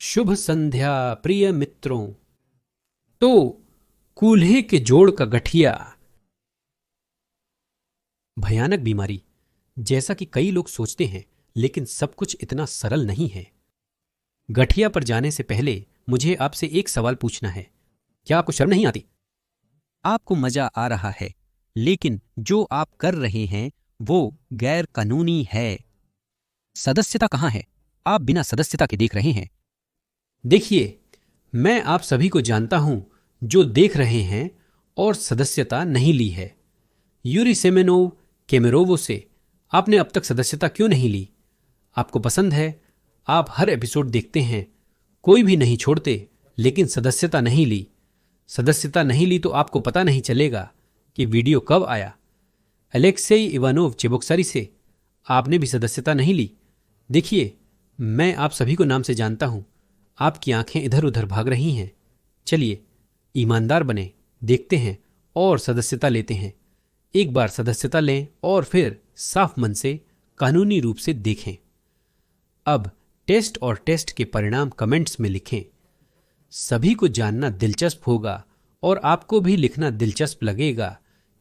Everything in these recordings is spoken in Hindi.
शुभ संध्या प्रिय मित्रों। तो कूल्हे के जोड़ का गठिया भयानक बीमारी, जैसा कि कई लोग सोचते हैं, लेकिन सब कुछ इतना सरल नहीं है। गठिया पर जाने से पहले मुझे आपसे एक सवाल पूछना है। क्या आपको शर्म नहीं आती? आपको मजा आ रहा है, लेकिन जो आप कर रहे हैं वो गैर कानूनी है। सदस्यता कहाँ है? आप बिना सदस्यता के देख रहे हैं। देखिए, मैं आप सभी को जानता हूं जो देख रहे हैं और सदस्यता नहीं ली है। यूरी सेमेनोव केमेरोवो से आपने अब तक सदस्यता क्यों नहीं ली? आपको पसंद है, आप हर एपिसोड देखते हैं, कोई भी नहीं छोड़ते, लेकिन सदस्यता नहीं ली। सदस्यता नहीं ली तो आपको पता नहीं चलेगा कि वीडियो कब आया। अलेक्सेई इवानोव चेबोक्सारी से आपने भी सदस्यता नहीं ली। देखिए, मैं आप सभी को नाम से जानता हूं। आपकी आंखें इधर उधर भाग रही हैं। चलिए, ईमानदार बने, देखते हैं और सदस्यता लेते हैं। एक बार सदस्यता लें और फिर साफ मन से कानूनी रूप से देखें। अब टेस्ट और टेस्ट के परिणाम कमेंट्स में लिखें। सभी को जानना दिलचस्प होगा और आपको भी लिखना दिलचस्प लगेगा,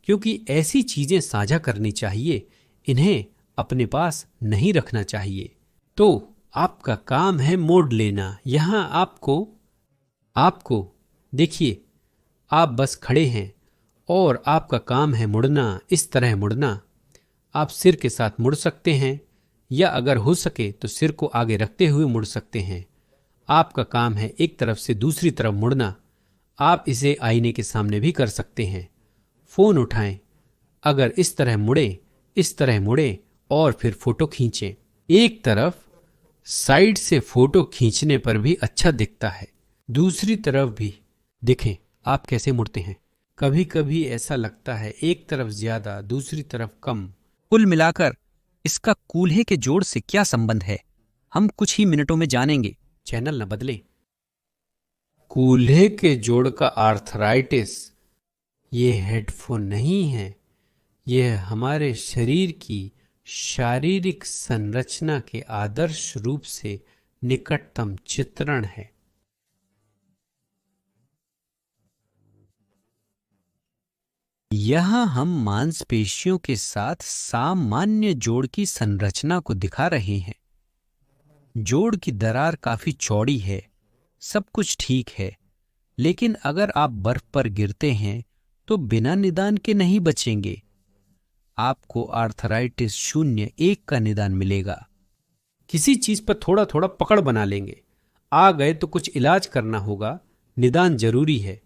क्योंकि ऐसी चीजें साझा करनी चाहिए, इन्हें अपने पास नहीं रखना चाहिए। तो आपका काम है मोड़ लेना। यहां आपको देखिए, आप बस खड़े हैं और आपका काम है मुड़ना, इस तरह मुड़ना। आप सिर के साथ मुड़ सकते हैं या अगर हो सके तो सिर को आगे रखते हुए मुड़ सकते हैं। आपका काम है एक तरफ से दूसरी तरफ मुड़ना। आप इसे आईने के सामने भी कर सकते हैं। फोन उठाएं, अगर इस तरह मुड़े और फिर फोटो खींचें। एक तरफ साइड से फोटो खींचने पर भी अच्छा दिखता है, दूसरी तरफ भी। देखें आप कैसे मुड़ते हैं। कभी कभी ऐसा लगता है एक तरफ ज्यादा, दूसरी तरफ कम। कुल मिलाकर इसका कूल्हे के जोड़ से क्या संबंध है, हम कुछ ही मिनटों में जानेंगे। चैनल न बदलें। कूल्हे के जोड़ का आर्थराइटिस ये हेडफोन नहीं है, यह हमारे शरीर की शारीरिक संरचना के आदर्श रूप से निकटतम चित्रण है। यहां हम मांसपेशियों के साथ सामान्य जोड़ की संरचना को दिखा रहे हैं। जोड़ की दरार काफी चौड़ी है, सब कुछ ठीक है, लेकिन अगर आप बर्फ पर गिरते हैं तो बिना निदान के नहीं बचेंगे। आपको आर्थराइटिस 0-1 का निदान मिलेगा। किसी चीज पर थोड़ा थोड़ा पकड़ बना लेंगे। आ गए तो कुछ इलाज करना होगा। निदान जरूरी है।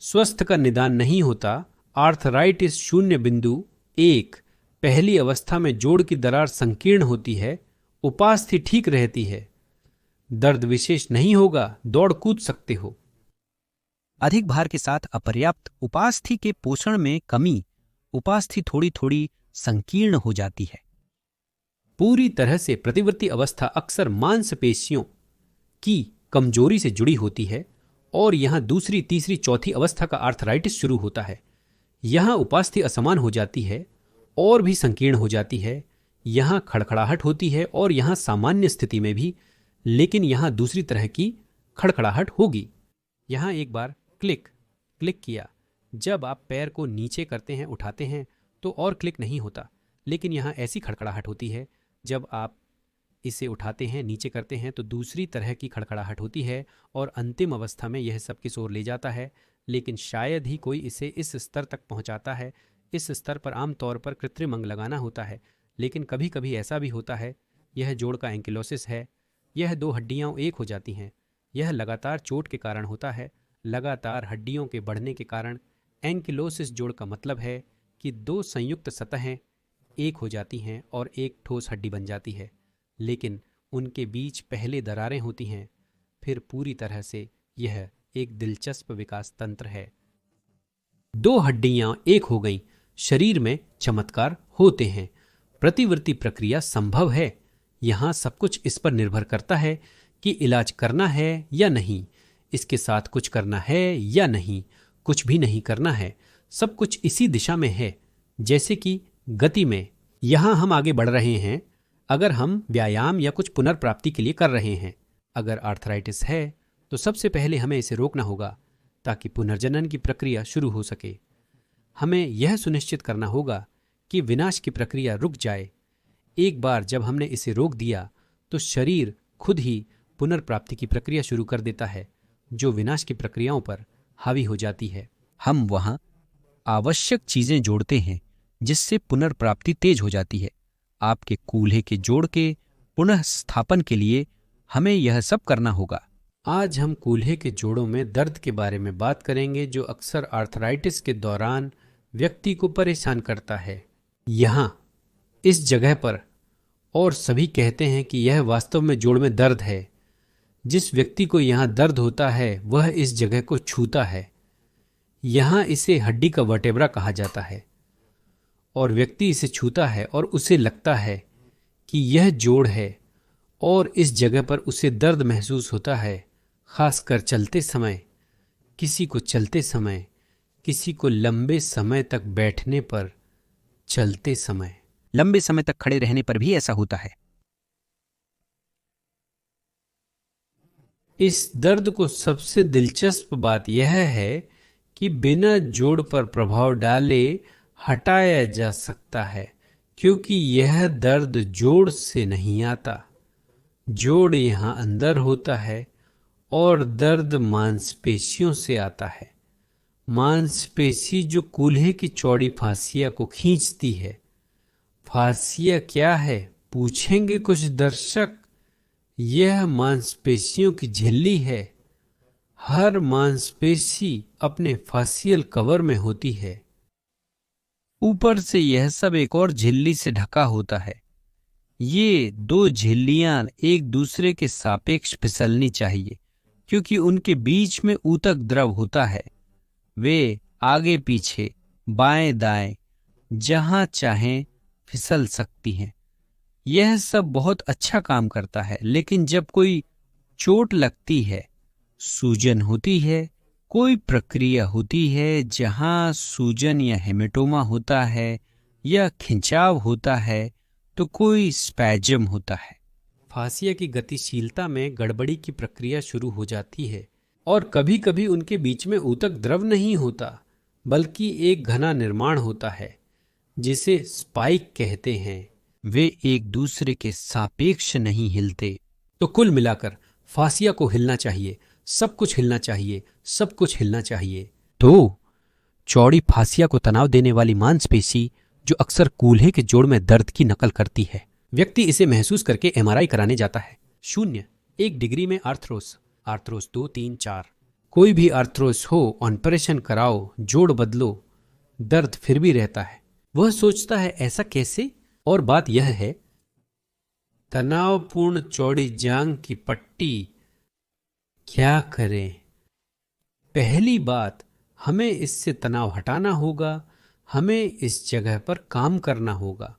स्वस्थ का निदान नहीं होता। आर्थराइटिस 0.1 पहली अवस्था में जोड़ की दरार संकीर्ण होती है, उपास्थि ठीक रहती है, दर्द विशेष नहीं होगा, दौड़ कूद सकते हो। अधिक भार के साथ अपर्याप्त उपास्थि के पोषण में कमी, उपास्थि थोड़ी थोड़ी संकीर्ण हो जाती है। पूरी तरह से प्रतिवर्ती अवस्था अक्सर मांसपेशियों की कमजोरी से जुड़ी होती है और यहां दूसरी, तीसरी, चौथी अवस्था का आर्थराइटिस शुरू होता है। यहां उपास्थि असमान हो जाती है और भी संकीर्ण हो जाती है। यहां खड़खड़ाहट होती है और यहां सामान्य स्थिति में भी, लेकिन यहां दूसरी तरह की खड़खड़ाहट होगी। यहां एक बार क्लिक किया। जब आप पैर को नीचे करते हैं, उठाते हैं, तो और क्लिक नहीं होता, लेकिन यहां ऐसी खड़खड़ाहट होती है। जब आप इसे उठाते हैं, नीचे करते हैं, तो दूसरी तरह की खड़खड़ाहट होती है और अंतिम अवस्था में यह सब किस ओर ले जाता है, लेकिन शायद ही कोई इसे इस स्तर तक पहुंचाता है। इस स्तर पर आमतौर पर कृत्रिम अंग लगाना होता है, लेकिन कभी कभी ऐसा भी होता है। यह जोड़ का एंकिलोसिस है। यह दो हड्डियां एक हो जाती हैं। यह लगातार चोट के कारण होता है, लगातार हड्डियों के बढ़ने के कारण। एंकिलोसिस जोड़ का मतलब है कि दो संयुक्त सतहें एक हो जाती हैं और एक ठोस हड्डी बन जाती है, लेकिन उनके बीच पहले दरारें होती हैं। फिर पूरी तरह से यह एक दिलचस्प विकास तंत्र है। दो हड्डियां एक हो गईं, शरीर में चमत्कार होते हैं। प्रतिवर्ती प्रक्रिया संभव है। यहां सब कुछ इस पर निर्भर करता है कि इलाज करना है या नहीं, इसके साथ कुछ करना है या नहीं, कुछ भी नहीं करना है। सब कुछ इसी दिशा में है, जैसे कि गति में। यहां हम आगे बढ़ रहे हैं अगर हम व्यायाम या कुछ पुनर्प्राप्ति के लिए कर रहे हैं। अगर आर्थराइटिस है तो सबसे पहले हमें इसे रोकना होगा ताकि पुनर्जनन की प्रक्रिया शुरू हो सके। हमें यह सुनिश्चित करना होगा कि विनाश की प्रक्रिया रुक जाए। एक बार जब हमने इसे रोक दिया तो शरीर खुद ही पुनर्प्राप्ति की प्रक्रिया शुरू कर देता है, जो विनाश की प्रक्रियाओं पर हावी हो जाती है। हम वहां आवश्यक चीजें जोड़ते हैं जिससे पुनर्प्राप्ति तेज हो जाती है। आपके कूल्हे के जोड़ के पुनः स्थापन के लिए हमें यह सब करना होगा। आज हम कूल्हे के जोड़ों में दर्द के बारे में बात करेंगे, जो अक्सर आर्थराइटिस के दौरान व्यक्ति को परेशान करता है। यहाँ इस जगह पर, और सभी कहते हैं कि यह वास्तव में जोड़ में दर्द है। जिस व्यक्ति को यहाँ दर्द होता है वह इस जगह को छूता है। यहाँ इसे हड्डी का वर्टेब्रा कहा जाता है और व्यक्ति इसे छूता है और उसे लगता है कि यह जोड़ है और इस जगह पर उसे दर्द महसूस होता है, खासकर चलते समय, किसी को चलते समय, किसी को लंबे समय तक बैठने पर, चलते समय, लंबे समय तक खड़े रहने पर भी ऐसा होता है। इस दर्द को सबसे दिलचस्प बात यह है कि बिना जोड़ पर प्रभाव डाले हटाया जा सकता है, क्योंकि यह दर्द जोड़ से नहीं आता। जोड़ यहाँ अंदर होता है और दर्द मांसपेशियों से आता है। मांसपेशी जो कूल्हे की चौड़ी फासिया को खींचती है। फासिया क्या है, पूछेंगे कुछ दर्शक। यह मांसपेशियों की झिल्ली है। हर मांसपेशी अपने फासियल कवर में होती है। ऊपर से यह सब एक और झिल्ली से ढका होता है। ये दो झिल्लियां एक दूसरे के सापेक्ष फिसलनी चाहिए, क्योंकि उनके बीच में ऊतक द्रव होता है। वे आगे पीछे, बाएं दाएं, जहां चाहें फिसल सकती हैं। यह सब बहुत अच्छा काम करता है, लेकिन जब कोई चोट लगती है, सूजन होती है, कोई प्रक्रिया होती है जहां सूजन या हेमेटोमा होता है या खिंचाव होता है, तो कोई स्पैजम होता है। फासिया की गतिशीलता में गड़बड़ी की प्रक्रिया शुरू हो जाती है और कभी कभी उनके बीच में ऊतक द्रव नहीं होता, बल्कि एक घना निर्माण होता है जिसे स्पाइक कहते हैं। वे एक दूसरे के सापेक्ष नहीं हिलते। तो कुल मिलाकर फासिया को हिलना चाहिए, सब कुछ हिलना चाहिए, सब कुछ हिलना चाहिए। तो चौड़ी फासिया को तनाव देने वाली मांसपेशी जो अक्सर कूल्हे के जोड़ में दर्द की नकल करती है। व्यक्ति इसे महसूस करके एमआरआई कराने जाता है। 0 1 डिग्री में आर्थ्रोस, आर्थ्रोस 2 3 4। कोई भी आर्थ्रोस हो, ऑपरेशन कराओ, जोड़ बदलो, दर्द फिर भी रहता है। वह सोचता है ऐसा कैसे? और बात यह है, तनावपूर्ण चौड़ी जांघ की पट्टी क्या करें? पहली बात, हमें इससे तनाव हटाना होगा। हमें इस जगह पर काम करना होगा।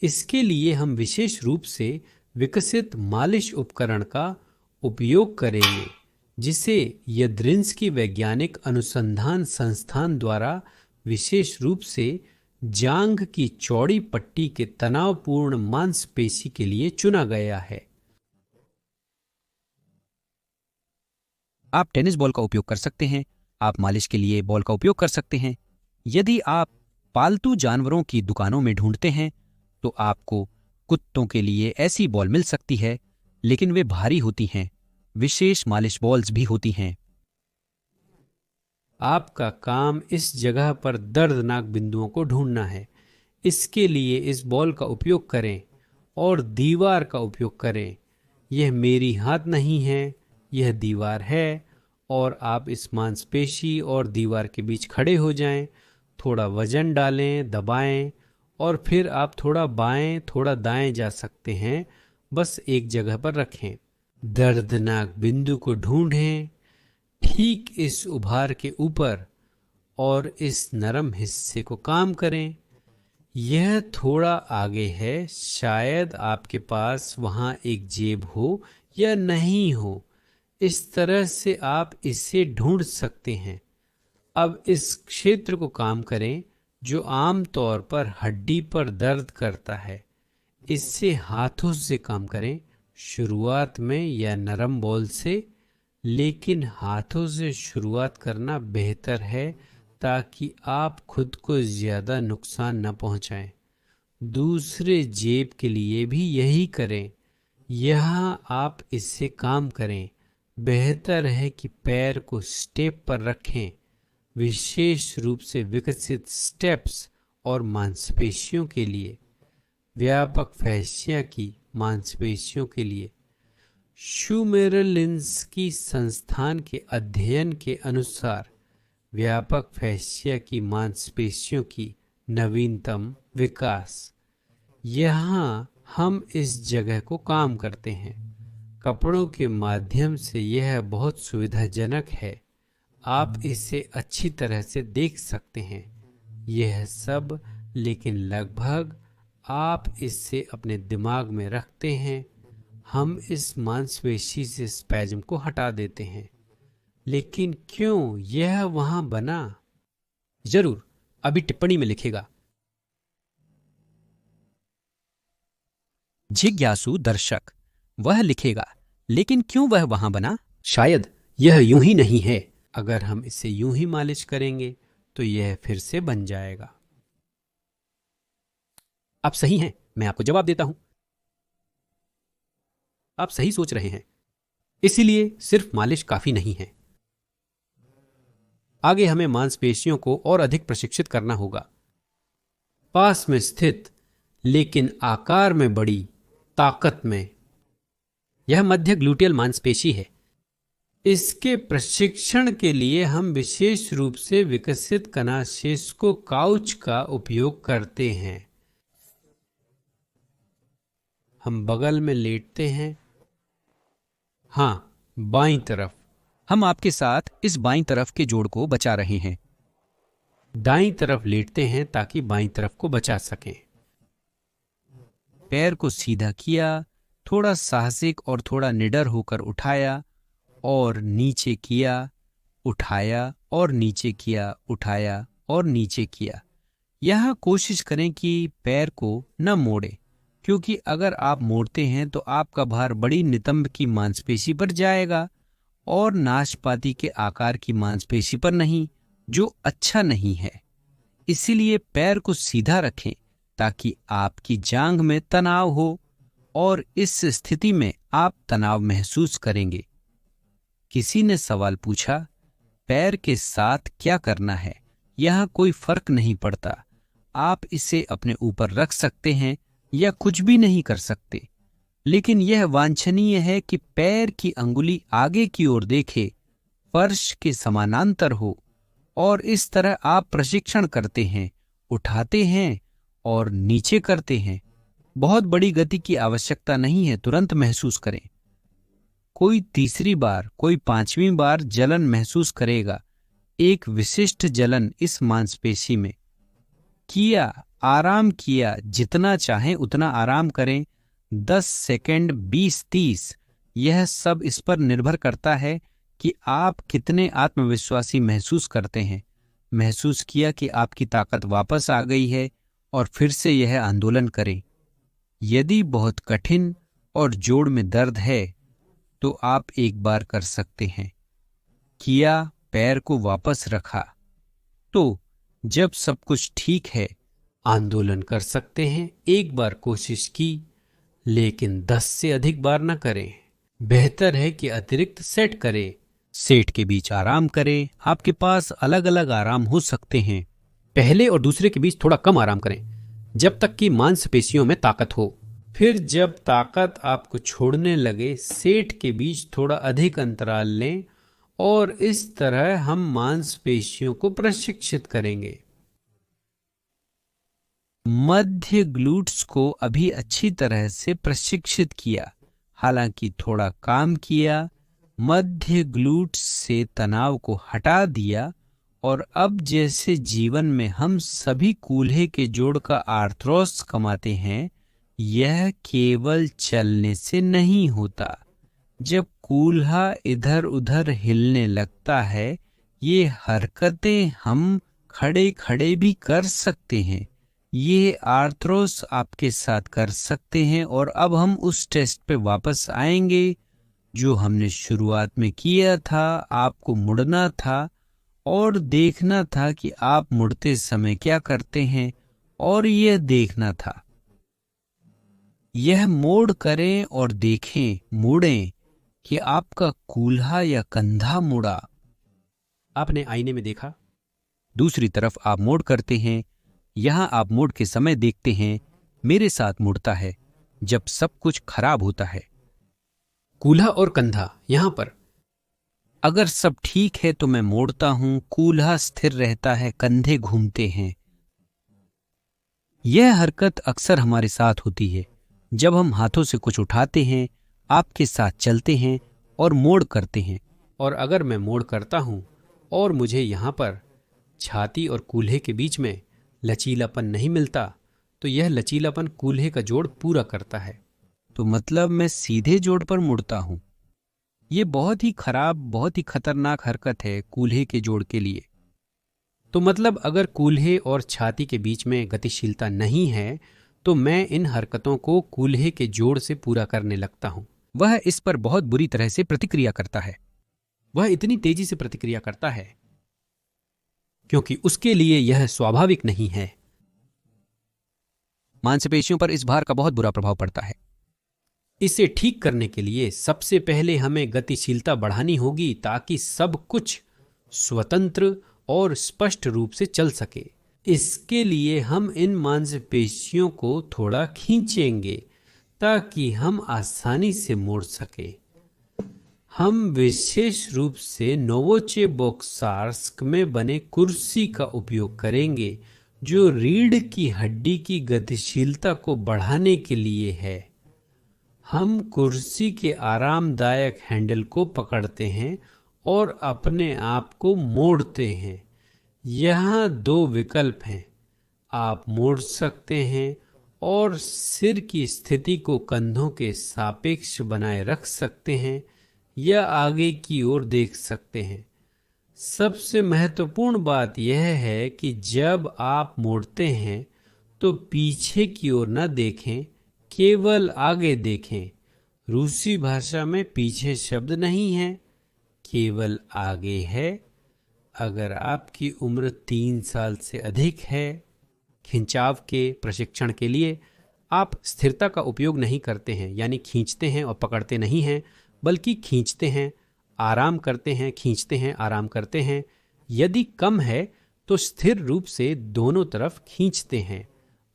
इसके लिए हम विशेष रूप से विकसित मालिश उपकरण का उपयोग करेंगे, जिसे यद्रिंस्की वैज्ञानिक अनुसंधान संस्थान द्वारा विशेष रूप से जांघ की चौड़ी पट्टी के तनावपूर्ण मांसपेशी के लिए चुना गया है। आप टेनिस बॉल का उपयोग कर सकते हैं। आप मालिश के लिए बॉल का उपयोग कर सकते हैं। यदि आप पालतू जानवरों की दुकानों में ढूंढते हैं तो आपको कुत्तों के लिए ऐसी बॉल मिल सकती है, लेकिन वे भारी होती हैं। विशेष मालिश बॉल्स भी होती हैं। आपका काम इस जगह पर दर्दनाक बिंदुओं को ढूंढना है। इसके लिए इस बॉल का उपयोग करें और दीवार का उपयोग करें। यह मेरी हाथ नहीं है, यह दीवार है, और आप इस मांसपेशी और दीवार के बीच खड़े हो जाएं। थोड़ा वजन डालें, दबाएं, और फिर आप थोड़ा बाएं, थोड़ा दाएं जा सकते हैं। बस एक जगह पर रखें। दर्दनाक बिंदु को ढूंढें, ठीक इस उभार के ऊपर, और इस नरम हिस्से को काम करें। यह थोड़ा आगे है। शायद आपके पास वहां एक जेब हो या नहीं हो। इस तरह से आप इसे ढूंढ सकते हैं। अब इस क्षेत्र को काम करें जो आम तौर पर हड्डी पर दर्द करता है। इससे हाथों से काम करें, शुरुआत में या नरम बॉल से, लेकिन हाथों से शुरुआत करना बेहतर है ताकि आप खुद को ज्यादा नुकसान न पहुंचाएं। दूसरे जेब के लिए भी यही करें। यहाँ आप इससे काम करें। बेहतर है कि पैर को स्टेप पर रखें, विशेष रूप से विकसित स्टेप्स और मांसपेशियों के लिए, व्यापक फैशिया की मांसपेशियों के लिए। शूमेरलिंस्की संस्थान के अध्ययन के अनुसार व्यापक फैशिया की मांसपेशियों की नवीनतम विकास। यहाँ हम इस जगह को काम करते हैं। कपड़ों के माध्यम से यह बहुत सुविधाजनक है। आप इसे अच्छी तरह से देख सकते हैं। यह सब, लेकिन लगभग आप इससे अपने दिमाग में रखते हैं। हम इस मांसपेशी से स्पैज्म को हटा देते हैं। लेकिन क्यों यह वहां बना? जरूर, अभी टिप्पणी में लिखेगा। जिज्ञासु दर्शक वह लिखेगा, लेकिन क्यों वह वहां बना? शायद यह यूं ही नहीं है। अगर हम इसे यूं ही मालिश करेंगे तो यह फिर से बन जाएगा। आप सही हैं, मैं आपको जवाब देता हूं। आप सही सोच रहे हैं। इसीलिए सिर्फ मालिश काफी नहीं है। आगे हमें मांसपेशियों को और अधिक प्रशिक्षित करना होगा। पास में स्थित लेकिन आकार में बड़ी, ताकत में, यह मध्य ग्लूटियल मांसपेशी है। इसके प्रशिक्षण के लिए हम विशेष रूप से विकसित कनासेस्को काउच का उपयोग करते हैं। हम बगल में लेटते हैं। हाँ, बाईं तरफ। हम आपके साथ इस बाईं तरफ के जोड़ को बचा रहे हैं। दाईं तरफ लेटते हैं ताकि बाईं तरफ को बचा सकें। पैर को सीधा किया, थोड़ा साहसिक और थोड़ा निडर होकर उठाया और नीचे किया, उठाया और नीचे किया, उठाया और नीचे किया। यहां कोशिश करें कि पैर को न मोड़े, क्योंकि अगर आप मोड़ते हैं तो आपका भार बड़ी नितंब की मांसपेशी पर जाएगा और नाशपाती के आकार की मांसपेशी पर नहीं, जो अच्छा नहीं है। इसीलिए पैर को सीधा रखें ताकि आपकी जांघ में तनाव हो और इस स्थिति में आप तनाव महसूस करेंगे। किसी ने सवाल पूछा, पैर के साथ क्या करना है? यहां कोई फर्क नहीं पड़ता। आप इसे अपने ऊपर रख सकते हैं या कुछ भी नहीं कर सकते, लेकिन यह वांछनीय है कि पैर की अंगुली आगे की ओर देखे, फर्श के समानांतर हो, और इस तरह आप प्रशिक्षण करते हैं, उठाते हैं और नीचे करते हैं। बहुत बड़ी गति की आवश्यकता नहीं है, तुरंत महसूस करें। कोई तीसरी बार, कोई पांचवी बार जलन महसूस करेगा, एक विशिष्ट जलन इस मांसपेशी में। किया, आराम किया, जितना चाहें उतना आराम करें, 10 सेकंड, 20-30। यह सब इस पर निर्भर करता है कि आप कितने आत्मविश्वासी महसूस करते हैं। महसूस किया कि आपकी ताकत वापस आ गई है और फिर से यह आंदोलन करें। यदि बहुत कठिन और जोड़ में दर्द है तो आप एक बार कर सकते हैं। किया, पैर को वापस रखा, तो जब सब कुछ ठीक है आंदोलन कर सकते हैं। एक बार कोशिश की, लेकिन 10 से अधिक बार न करें। बेहतर है कि अतिरिक्त सेट करें। सेट के बीच आराम करें। आपके पास अलग अलग आराम हो सकते हैं। पहले और दूसरे के बीच थोड़ा कम आराम करें, जब तक कि मांसपेशियों में ताकत हो। फिर जब ताकत आपको छोड़ने लगे, सेट के बीच थोड़ा अधिक अंतराल लें और इस तरह हम मांसपेशियों को प्रशिक्षित करेंगे। मध्य ग्लूट्स को अभी अच्छी तरह से प्रशिक्षित किया, हालांकि थोड़ा काम किया। मध्य ग्लूट्स से तनाव को हटा दिया और अब जैसे जीवन में हम सभी कूल्हे के जोड़ का आर्थ्रोस कमाते हैं, यह केवल चलने से नहीं होता। जब कूल्हा इधर उधर हिलने लगता है, ये हरकतें हम खड़े खड़े भी कर सकते हैं। ये आर्थ्रोस आपके साथ कर सकते हैं। और अब हम उस टेस्ट पे वापस आएंगे जो हमने शुरुआत में किया था। आपको मुड़ना था और देखना था कि आप मुड़ते समय क्या करते हैं, और यह देखना था। यह मोड़ करें और देखें, मुड़ें कि आपका कूल्हा या कंधा मुड़ा। आपने आईने में देखा। दूसरी तरफ आप मोड़ करते हैं। यहां आप मोड़ के समय देखते हैं मेरे साथ मुड़ता है जब सब कुछ खराब होता है। कूल्हा और कंधा यहां पर। अगर सब ठीक है तो मैं मोड़ता हूं, कूल्हा स्थिर रहता है, कंधे घूमते हैं। यह हरकत अक्सर हमारे साथ होती है जब हम हाथों से कुछ उठाते हैं, आपके साथ चलते हैं और मोड़ करते हैं। और अगर मैं मोड़ करता हूं और मुझे यहां पर छाती और कूल्हे के बीच में लचीलापन नहीं मिलता, तो यह लचीलापन कूल्हे का जोड़ पूरा करता है। तो मतलब मैं सीधे जोड़ पर मुड़ता हूं। यह बहुत ही खराब, बहुत ही खतरनाक हरकत है कूल्हे के जोड़ के लिए। तो मतलब अगर कूल्हे और छाती के बीच में गतिशीलता नहीं है तो मैं इन हरकतों को कूल्हे के जोड़ से पूरा करने लगता हूं। वह इस पर बहुत बुरी तरह से प्रतिक्रिया करता है। वह इतनी तेजी से प्रतिक्रिया करता है क्योंकि उसके लिए यह स्वाभाविक नहीं है। मांसपेशियों पर इस भार का बहुत बुरा प्रभाव पड़ता है। इसे ठीक करने के लिए सबसे पहले हमें गतिशीलता बढ़ानी होगी ताकि सब कुछ स्वतंत्र और स्पष्ट रूप से चल सके। इसके लिए हम इन मांसपेशियों को थोड़ा खींचेंगे ताकि हम आसानी से मोड़ सके। हम विशेष रूप से नोवोचेबोक्सार्स्क में बने कुर्सी का उपयोग करेंगे जो रीढ़ की हड्डी की गतिशीलता को बढ़ाने के लिए है। हम कुर्सी के आरामदायक हैंडल को पकड़ते हैं और अपने आप को मोड़ते हैं। यहाँ दो विकल्प हैं। आप मोड़ सकते हैं और सिर की स्थिति को कंधों के सापेक्ष बनाए रख सकते हैं या आगे की ओर देख सकते हैं। सबसे महत्वपूर्ण बात यह है कि जब आप मोड़ते हैं तो पीछे की ओर न देखें, केवल आगे देखें। रूसी भाषा में पीछे शब्द नहीं है, केवल आगे है। अगर आपकी उम्र 3 साल से अधिक है, खिंचाव के प्रशिक्षण के लिए आप स्थिरता का उपयोग नहीं करते हैं, यानी खींचते हैं और पकड़ते नहीं हैं, बल्कि खींचते हैं, आराम करते हैं, खींचते हैं, आराम करते हैं। यदि कम है तो स्थिर रूप से दोनों तरफ खींचते हैं।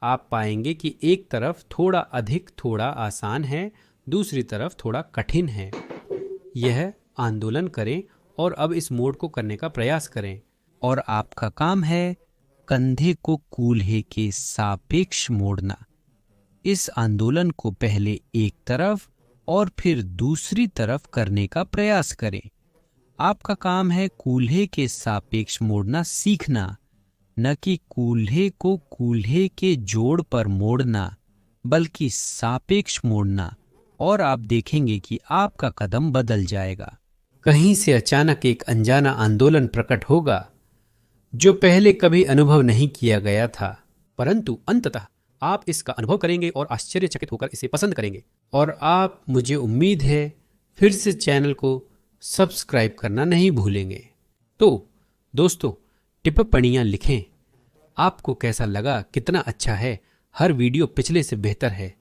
आप पाएंगे कि एक तरफ थोड़ा अधिक, थोड़ा आसान है, दूसरी तरफ थोड़ा कठिन है। यह आंदोलन करें और अब इस मोड़ को करने का प्रयास करें। और आपका काम है कंधे को कूल्हे के सापेक्ष मोड़ना। इस आंदोलन को पहले एक तरफ और फिर दूसरी तरफ करने का प्रयास करें। आपका काम है कूल्हे के सापेक्ष मोड़ना सीखना, न कि कूल्हे को कूल्हे के जोड़ पर मोड़ना, बल्कि सापेक्ष मोड़ना। और आप देखेंगे कि आपका कदम बदल जाएगा। कहीं से अचानक एक अनजाना आंदोलन प्रकट होगा जो पहले कभी अनुभव नहीं किया गया था, परंतु अंततः आप इसका अनुभव करेंगे और आश्चर्यचकित होकर इसे पसंद करेंगे। और आप, मुझे उम्मीद है, फिर से चैनल को सब्सक्राइब करना नहीं भूलेंगे। तो दोस्तों, टिप्पणियां लिखें। आपको कैसा लगा, कितना अच्छा है, हर वीडियो पिछले से बेहतर है,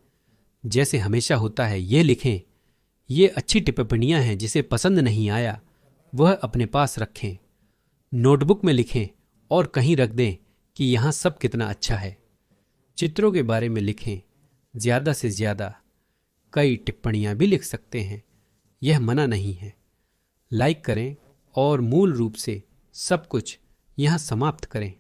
जैसे हमेशा होता है। ये लिखें। ये अच्छी टिप्पणियां हैं। जिसे पसंद नहीं आया वह अपने पास रखें, नोटबुक में लिखें और कहीं रख दें कि यहाँ सब कितना अच्छा है। चित्रों के बारे में लिखें, ज़्यादा से ज़्यादा। कई टिप्पणियां भी लिख सकते हैं, यह मना नहीं है। लाइक करें और मूल रूप से सब कुछ यहाँ समाप्त करें।